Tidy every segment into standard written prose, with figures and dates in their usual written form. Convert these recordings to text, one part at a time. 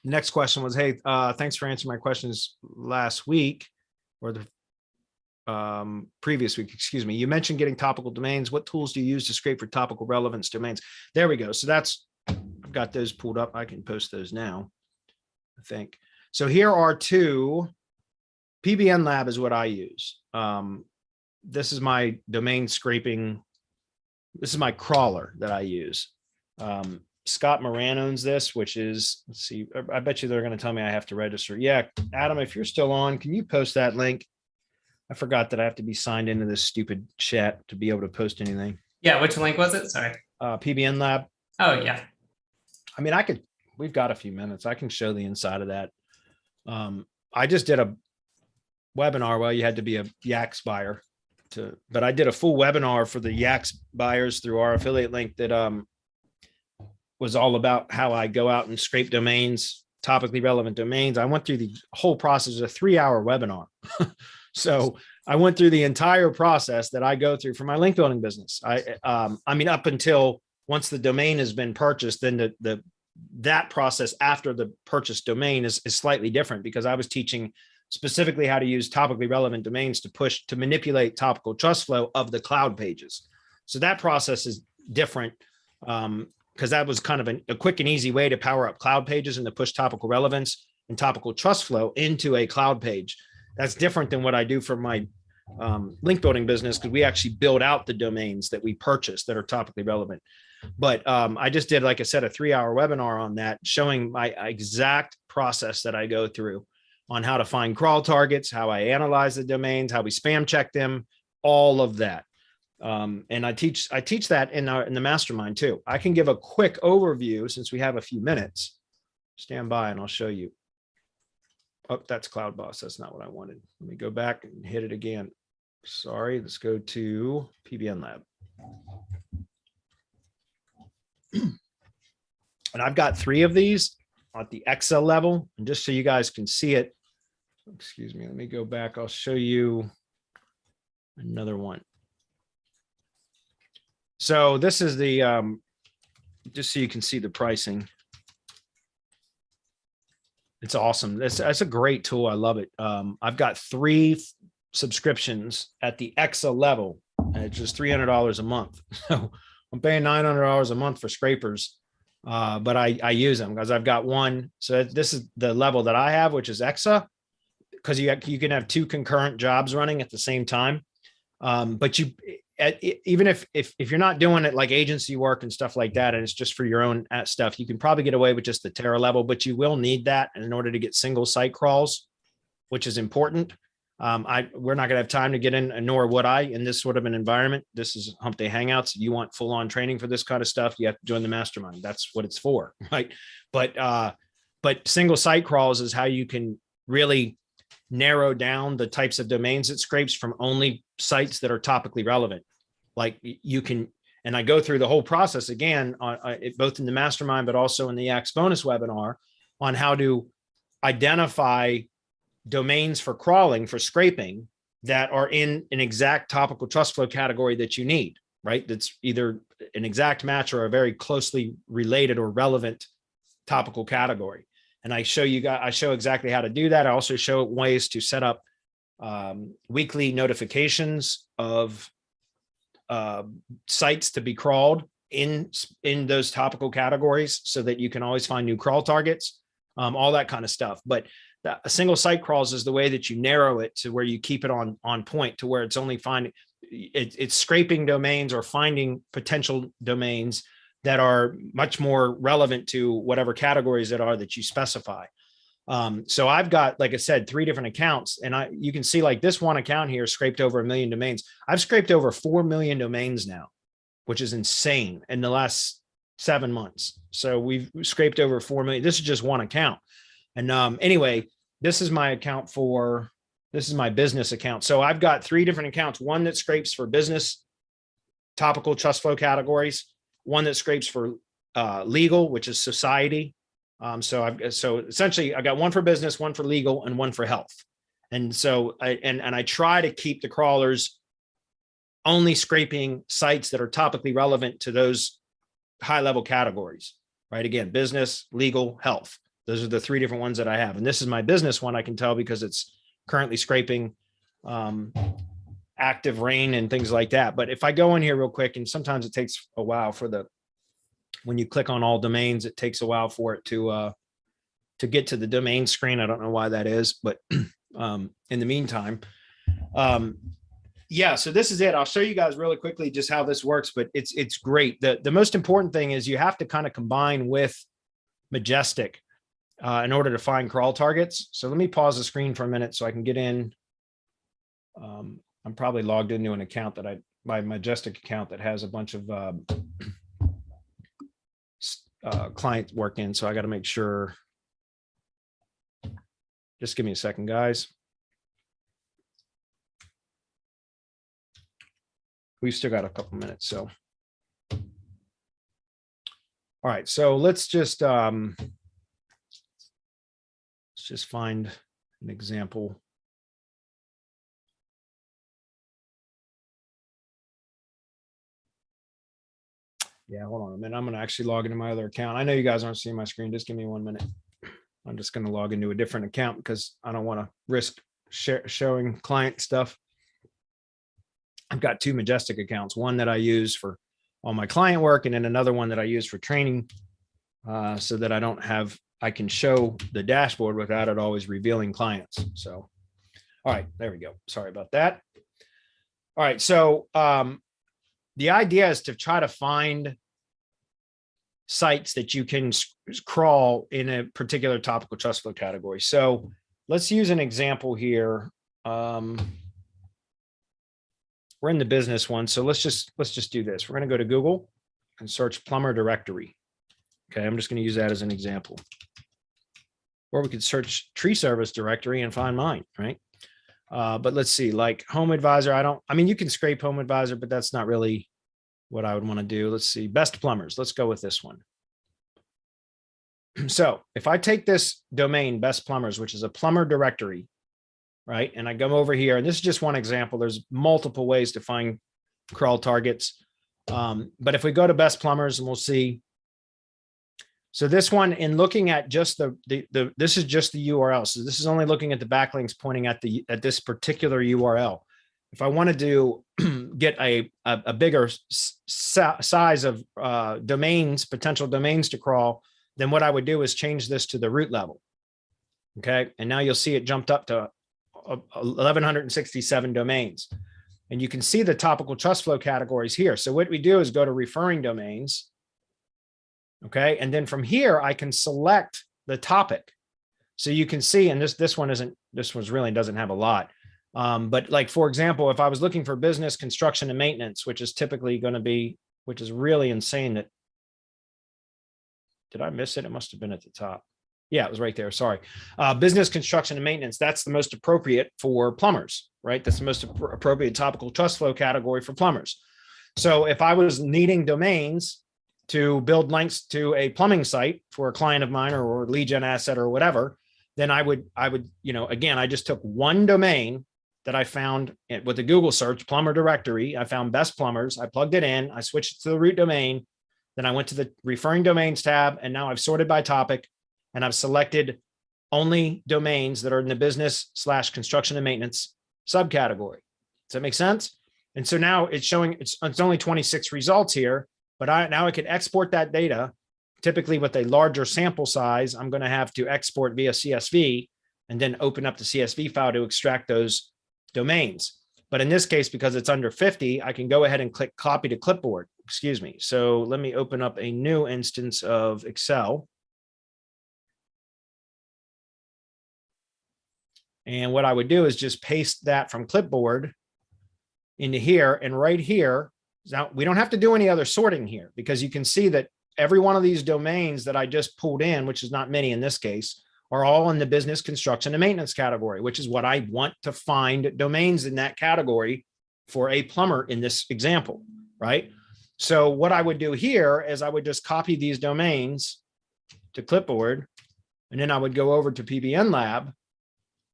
Next question was, hey, thanks for answering my questions last week or the previous week, excuse me. You mentioned getting topical domains. What tools do you use to scrape for topical relevance domains? There we go. So I've got those pulled up. I can post those now, I think. So here are two. PBN Lab is what I use. This is my domain scraping. This is my crawler that I use. Scott Moran owns this, which is, let's see, I bet you they're going to tell me I have to register. Yeah, Adam, if you're still on, can you post that link? I forgot that I have to be signed into this stupid chat to be able to post anything. Yeah, which link was it? Sorry. PBN Lab. Oh, yeah. I mean, we've got a few minutes. I can show the inside of that. I just did a webinar. Well, you had to be a YACSS buyer but I did a full webinar for the YACSS buyers through our affiliate link that was all about how I go out and scrape domains, topically relevant domains. I went through the whole process, a 3-hour webinar. So I went through the entire process that I go through for my link building business. I mean, up until once the domain has been purchased, then that process after the purchased domain is slightly different, because I was teaching specifically how to use topically relevant domains to manipulate topical trust flow of the cloud pages. So that process is different, because that was kind of a quick and easy way to power up cloud pages and to push topical relevance and topical trust flow into a cloud page. That's different than what I do for my link building business, because we actually build out the domains that we purchase that are topically relevant. But I just did, like I said, a 3-hour webinar on that, showing my exact process that I go through on how to find crawl targets, how I analyze the domains, how we spam check them, all of that. And I teach that in the mastermind too. I can give a quick overview since we have a few minutes. Stand by and I'll show you. Oh, that's Cloud Boss. That's not what I wanted. Let me go back and hit it again. Sorry, let's go to PBN Lab. And I've got 3 of these at the Excel level. And just so you guys can see it, excuse me, let me go back. I'll show you another one. So this is the, just so you can see the pricing. It's awesome. That's a great tool. I love it. I've got 3 subscriptions at the Excel level, and it's just $300 a month. So I'm paying $900 a month for scrapers, but I use them because I've got one. So this is the level that I have, which is EXA, because you can have 2 concurrent jobs running at the same time. But even if you're not doing it like agency work and stuff like that, and it's just for your own stuff, you can probably get away with just the Terra level, but you will need that in order to get single site crawls, which is important. We're not gonna have time to get in, nor would I, in this sort of an environment. This is Hump Day Hangouts. You want full on training for this kind of stuff, you have to join the mastermind. That's what it's for, right? But single site crawls is how you can really narrow down the types of domains it scrapes from only sites that are topically relevant. Like you can, and I go through the whole process again, both in the mastermind, but also in the YACSS bonus webinar on how to identify domains for crawling, for scraping, that are in an exact topical trust flow category that you need, right? That's either an exact match or a very closely related or relevant topical category. And I show exactly how to do that. I also show ways to set up weekly notifications of sites to be crawled in those topical categories so that you can always find new crawl targets, all that kind of stuff. But a single site crawls is the way that you narrow it to where you keep it on point, to where it's only it's scraping domains or finding potential domains that are much more relevant to whatever categories that you specify. So I've got, like I said, 3 different accounts, and you can see like this one account here scraped over 1 million domains. I've scraped over 4 million domains now, which is insane in the last 7 months. So we've scraped over 4 million. This is just one account. And anyway, this is my business account. So I've got 3 different accounts, one that scrapes for business topical trust flow categories, one that scrapes for legal, which is society. So essentially I got one for business, one for legal, and one for health. And so I try to keep the crawlers only scraping sites that are topically relevant to those high level categories, right? Again, business, legal, health. Those are the 3 different ones that I have. And this is my business one. I can tell because it's currently scraping active rain and things like that. But if I go in here real quick, and sometimes it takes a while when you click on all domains, it takes a while for it to get to the domain screen. I don't know why that is, but in the meantime, yeah, so this is it. I'll show you guys really quickly just how this works, but it's great. The most important thing is you have to kind of combine with Majestic in order to find crawl targets. So let me pause the screen for a minute so I can get in. I'm probably logged into an account my Majestic account that has a bunch of client work in. So I got to make sure. Just give me a second, guys. We've still got a couple minutes. So, all right. So let's just find an example. Yeah, hold on a minute. I'm going to actually log into my other account. I know you guys aren't seeing my screen. Just give me 1 minute. I'm just going to log into a different account because I don't want to risk showing client stuff. I've got 2 Majestic accounts, one that I use for all my client work and then another one that I use for training so that I can show the dashboard without it always revealing clients. So, all right, there we go. Sorry about that. All right. So the idea is to try to find sites that you can crawl in a particular topical trust flow category. So let's use an example here. We're in the business one. So let's just do this. We're going to go to Google and search plumber directory. Okay. I'm just going to use that as an example. Or we could search tree service directory and find mine, right? But let's see, like home advisor. I mean, you can scrape home advisor, but that's not really what I would want to do. Let's see, best plumbers. Let's go with this one. So if I take this domain, best plumbers, which is a plumber directory, right? And I go over here, and this is just one example. There's multiple ways to find crawl targets. But if we go to best plumbers, and we'll see. So this one, in looking at just this is just the URL. So this is only looking at the backlinks pointing at this particular URL. If I wanted to get a bigger size of domains, potential domains to crawl, then what I would do is change this to the root level. Okay. And now you'll see it jumped up to 1,167 domains. And you can see the topical trust flow categories here. So what we do is go to referring domains. Okay. And then from here, I can select the topic. So you can see, and this one really doesn't have a lot. But like, for example, if I was looking for business, construction, and maintenance, which is typically going to be, which is really insane that, did I miss it? It must have been at the top. Yeah, it was right there. Sorry. Business, construction, and maintenance. That's the most appropriate for plumbers, right? That's the most appropriate topical trust flow category for plumbers. So if I was needing domains to build links to a plumbing site for a client of mine or lead gen asset or whatever, then I would, again, I just took one domain that I found with the Google search, plumber directory. I found best plumbers. I plugged it in. I switched it to the root domain. Then I went to the referring domains tab, and now I've sorted by topic, and I've selected only domains that are in the business/construction and maintenance subcategory. Does that make sense? And so now it's showing it's only 26 results here, but now I can export that data. Typically with a larger sample size, I'm going to have to export via CSV and then open up the CSV file to extract those domains. But in this case, because it's under 50, I can go ahead and click copy to clipboard. Excuse me. So let me open up a new instance of Excel. And what I would do is just paste that from clipboard into here. And right here, now we don't have to do any other sorting here, because you can see that every one of these domains that I just pulled in, which is not many in this case, are all in the business, construction, and maintenance category, which is what I want to find domains in that category for a plumber in this example, right? So what I would do here is I would just copy these domains to clipboard, and then I would go over to PBN Lab,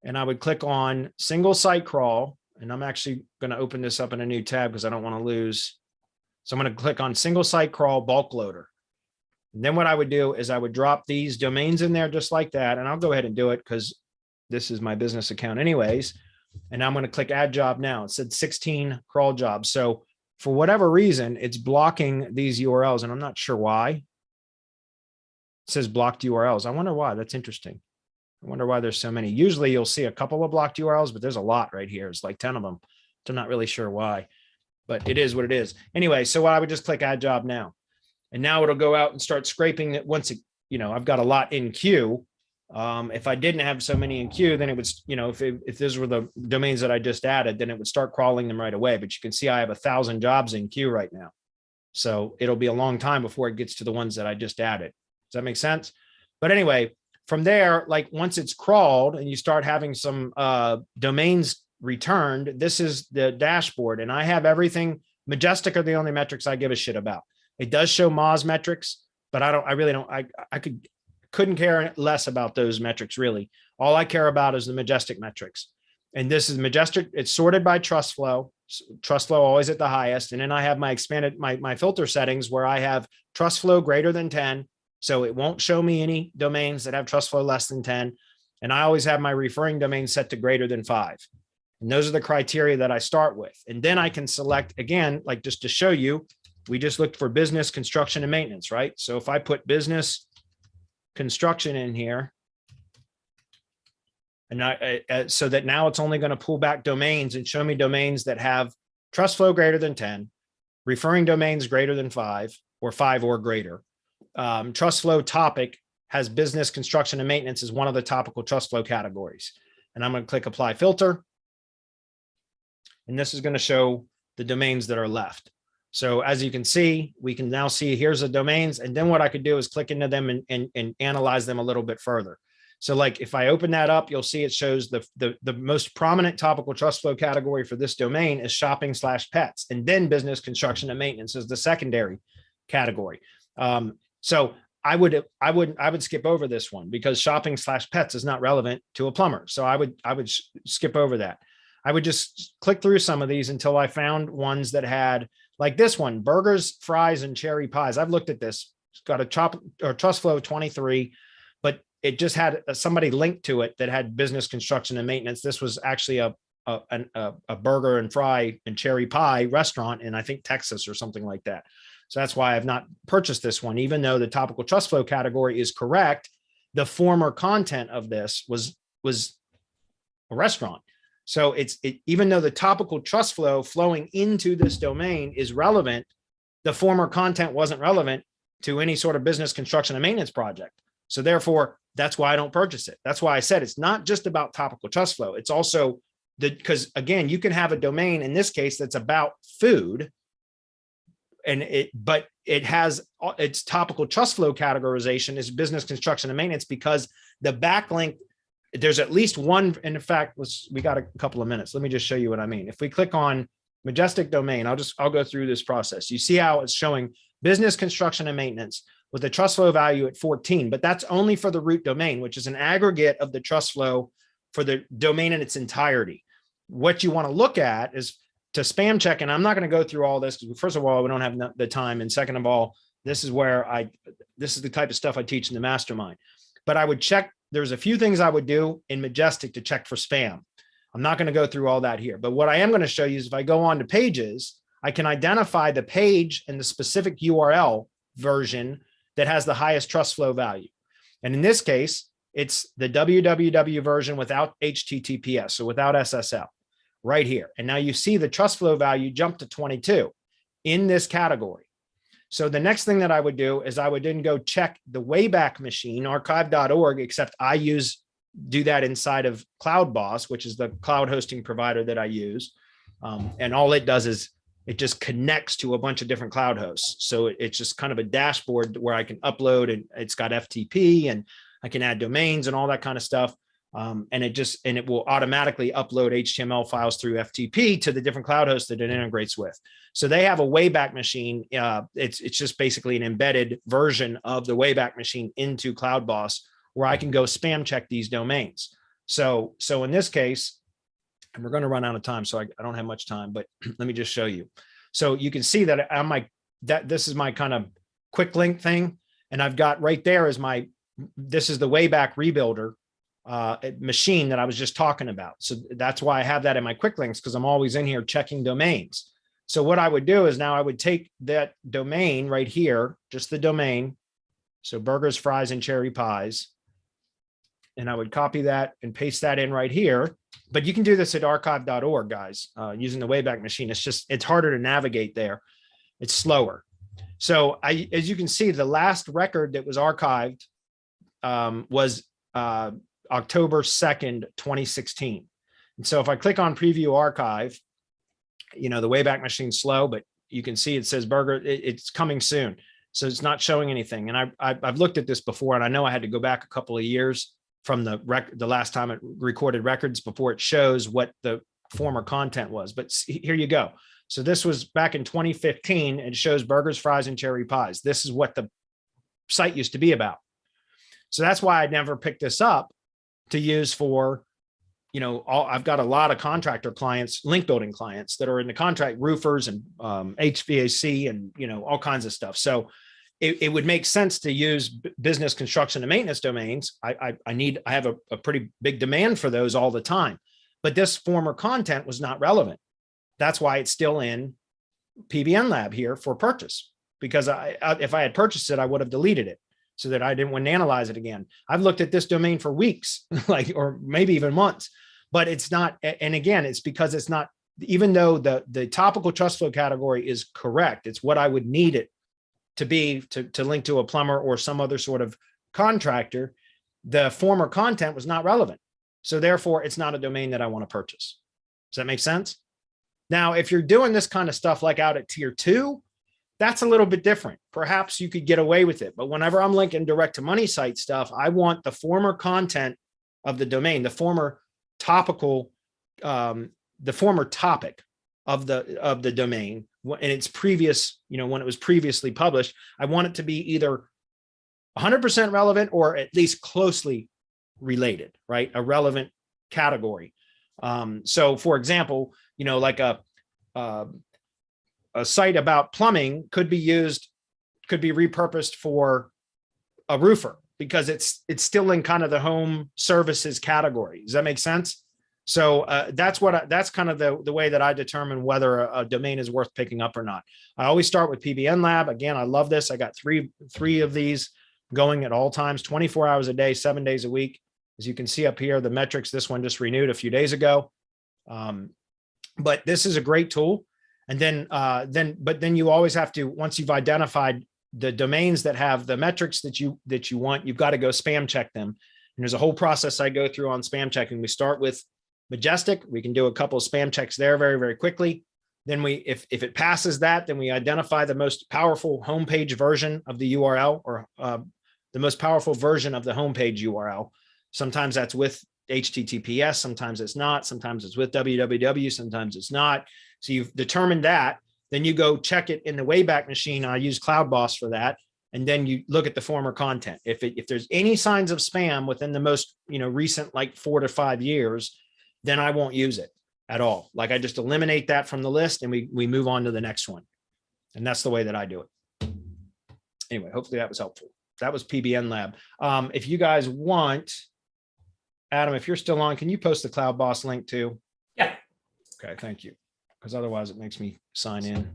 and I would click on single site crawl. And I'm actually going to open this up in a new tab because I don't want to lose. So I'm going to click on single site crawl bulk loader. And then what I would do is I would drop these domains in there just like that. And I'll go ahead and do it because this is my business account anyways. And I'm going to click add job now. It said 16 crawl jobs. So for whatever reason, it's blocking these URLs and I'm not sure why. It says blocked URLs. I wonder why. That's interesting. I wonder why there's so many. Usually you'll see a couple of blocked URLs, but there's a lot right here. It's like 10 of them. So I'm not really sure why, but it is what it is. Anyway, so I would just click add job now. And now it'll go out and start scraping it once it, I've got a lot in queue. If I didn't have so many in queue, then it would, if these were the domains that I just added, then it would start crawling them right away. But you can see I have 1,000 jobs in queue right now. So it'll be a long time before it gets to the ones that I just added. Does that make sense? But anyway, from there, like once it's crawled and you start having some domains returned, this is the dashboard. And I have everything. Majestic are the only metrics I give a shit about. It does show Moz metrics, but I really don't, I couldn't care less about those metrics really. All I care about is the Majestic metrics. And this is Majestic. It's sorted by trust flow always at the highest. And then I have my expanded, my filter settings where I have trust flow greater than 10. So it won't show me any domains that have trust flow less than 10. And I always have my referring domain set to greater than 5. And those are the criteria that I start with. And then I can select again, like just to show you, we just looked for business, construction, and maintenance, right? So if I put business construction in here, and so that now it's only going to pull back domains and show me domains that have trust flow greater than 10, referring domains greater than 5 or greater. Trust flow topic has business, construction, and maintenance as one of the topical trust flow categories. And I'm going to click apply filter. And this is going to show the domains that are left. So as you can see, we can now see here's the domains. And then what I could do is click into them and analyze them a little bit further. So like if I open that up, you'll see it shows the most prominent topical trust flow category for this domain is shopping/pets. And then business, construction, and maintenance is the secondary category. So I would skip over this one because shopping/pets is not relevant to a plumber. So I would skip over that. I would just click through some of these until I found ones that had like this one, burgers, fries, and cherry pies. I've looked at this. It's got a trust flow of 23, but it just had somebody linked to it that had business, construction, and maintenance. This was actually a burger and fry and cherry pie restaurant in, I think, Texas or something like that. So that's why I've not purchased this one, even though the topical trust flow category is correct. The former content of this was a restaurant. So even though the topical trust flow flowing into this domain is relevant, the former content wasn't relevant to any sort of business, construction, and maintenance project. So therefore, that's why I don't purchase it. That's why I said it's not just about topical trust flow. It's also because again, you can have a domain in this case that's about food, but it has its topical trust flow categorization is business, construction, and maintenance because the backlink. There's at least one. And in fact, we got a couple of minutes. Let me just show you what I mean. If we click on Majestic domain, I'll go through this process. You see how it's showing business, construction, and maintenance with the trust flow value at 14, but that's only for the root domain, which is an aggregate of the trust flow for the domain in its entirety. What you want to look at is to spam check. And I'm not going to go through all this because first of all, we don't have the time. And second of all, this is the type of stuff I teach in the MasterMInd, but I would check. There's a few things I would do in Majestic to check for spam. I'm not going to go through all that here, but what I am going to show you is if I go on to pages, I can identify the page and the specific URL version that has the highest trust flow value. And in this case, it's the www version without HTTPS, so without SSL right here. And now you see the trust flow value jump to 22 in this category. So the next thing that I would do is I would then go check the Wayback Machine, archive.org, except I do that inside of CloudBoss, which is the cloud hosting provider that I use. And all it does is it just connects to a bunch of different cloud hosts. So it's just kind of a dashboard where I can upload, and it's got FTP and I can add domains and all that kind of stuff. And it will automatically upload HTML files through FTP to the different cloud hosts that it integrates with. So they have a Wayback Machine. It's just basically an embedded version of the Wayback Machine into CloudBoss where I can go spam check these domains. So in this case, and we're going to run out of time, so I don't have much time, but let me just show you. So you can see that this is my kind of quick link thing. And I've got right there is this is the Wayback Rebuilder machine that I was just talking about. So that's why I have that in my quick links, because I'm always in here checking domains. So what I would do is now I would take that domain right here, just the domain. So burgers, fries, and cherry pies. And I would copy that and paste that in right here. But you can do this at archive.org, guys, using the Wayback Machine. It's harder to navigate there. It's slower. So as you can see, the last record that was archived was October 2nd, 2016. And so if I click on preview archive, the Wayback Machine's slow, but you can see it says burger, it's coming soon. So it's not showing anything. And I've looked at this before, and I know I had to go back a couple of years from the last time it recorded records before it shows what the former content was. But here you go. So this was back in 2015. It shows burgers, fries, and cherry pies. This is what the site used to be about. So that's why I never picked this up to use for, I've got a lot of contractor clients, link building clients that are in the contract, roofers and HVAC and, all kinds of stuff. So it would make sense to use business, construction, and maintenance domains. I have a pretty big demand for those all the time, but this former content was not relevant. That's why it's still in PBN Lab here for purchase, because if I had purchased it, I would have deleted it so that I didn't want to analyze it again. I've looked at this domain for weeks, or maybe even months, but it's not. And again, it's because it's not, even though the topical trust flow category is correct, it's what I would need it to be to link to a plumber or some other sort of contractor. The former content was not relevant. So therefore it's not a domain that I want to purchase. Does that make sense? Now, if you're doing this kind of stuff like out at tier 2, that's a little bit different. Perhaps you could get away with it. But whenever I'm linking direct to money site stuff, I want the former content of the domain, the former topical, the former topic of the domain and its previous, when it was previously published. I want it to be either 100% relevant or at least closely related, right? A relevant category. So for example, like a site about plumbing could be repurposed for a roofer because it's still in kind of the home services category. Does that make sense? So that's kind of the way that I determine whether a domain is worth picking up or not. I always start with PBN Lab. Again, I love this. I got three of these going at all times, 24 hours a day, 7 days a week. As you can see up here, the metrics, this one just renewed a few days ago. But this is a great tool. And then you always have to, once you've identified the domains that have the metrics that you want, you've got to go spam check them. And there's a whole process I go through on spam checking. We start with Majestic. We can do a couple of spam checks there very, very quickly. Then if it passes that, then we identify the most powerful homepage version of the URL, or the most powerful version of the homepage URL. Sometimes that's with HTTPS, sometimes it's not, sometimes it's with www, sometimes it's not. So you've determined that, then you go check it in the Wayback Machine. I use CloudBoss for that. And then you look at the former content. If there's any signs of spam within the most recent, like 4 to 5 years, then I won't use it at all. Like I just eliminate that from the list and we move on to the next one. And that's the way that I do it. Anyway, hopefully that was helpful. That was PBN Lab. If you guys want, Adam, if you're still on, can you post the CloudBoss link too? Yeah. Okay, thank you. Because otherwise it makes me sign in.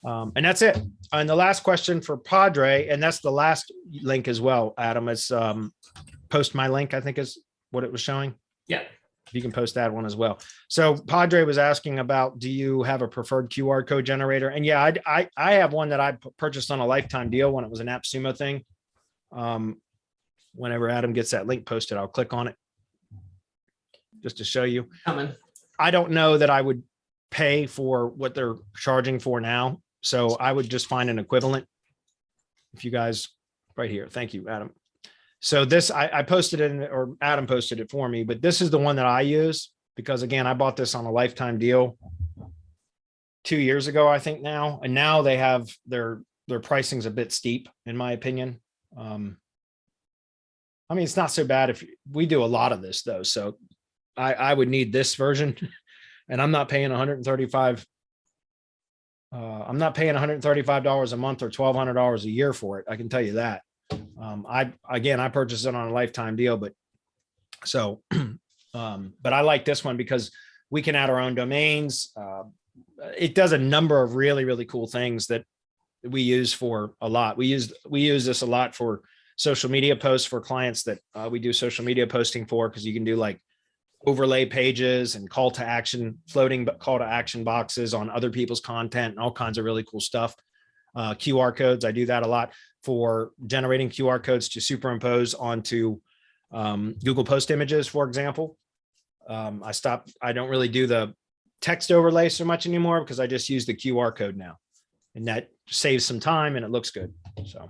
And that's it. And the last question for Padre, and that's the last link as well, Adam, is post my link, I think is what it was showing. Yeah. You can post that one as well. So Padre was asking about, do you have a preferred QR code generator? And yeah, I have one that I purchased on a lifetime deal when it was an AppSumo thing. Whenever Adam gets that link posted, I'll click on it just to show you. I don't know that I would pay for what they're charging for now. So I would just find an equivalent. If you guys right here. Thank you, Adam. So this, I posted it, or Adam posted it for me, but this is the one that I use because again, I bought this on a lifetime deal 2 years ago, I think now, and now they have their pricing's a bit steep in my opinion. I mean, it's not so bad if we do a lot of this though. So I would need this version and I'm not paying $135 I'm not paying $135 a month or $1,200 a year for it. I can tell you that. I purchased it on a lifetime deal, but but I like this one because we can add our own domains. It does a number of really, really cool things that we use for a lot. We use this a lot for social media posts for clients that we do social media posting for, because you can do like overlay pages and call to action, floating call to action boxes on other people's content and all kinds of really cool stuff. QR codes, I do that a lot for generating QR codes to superimpose onto Google Post images, for example. I don't really do the text overlay so much anymore because I just use the QR code now, and that saves some time and it looks good. So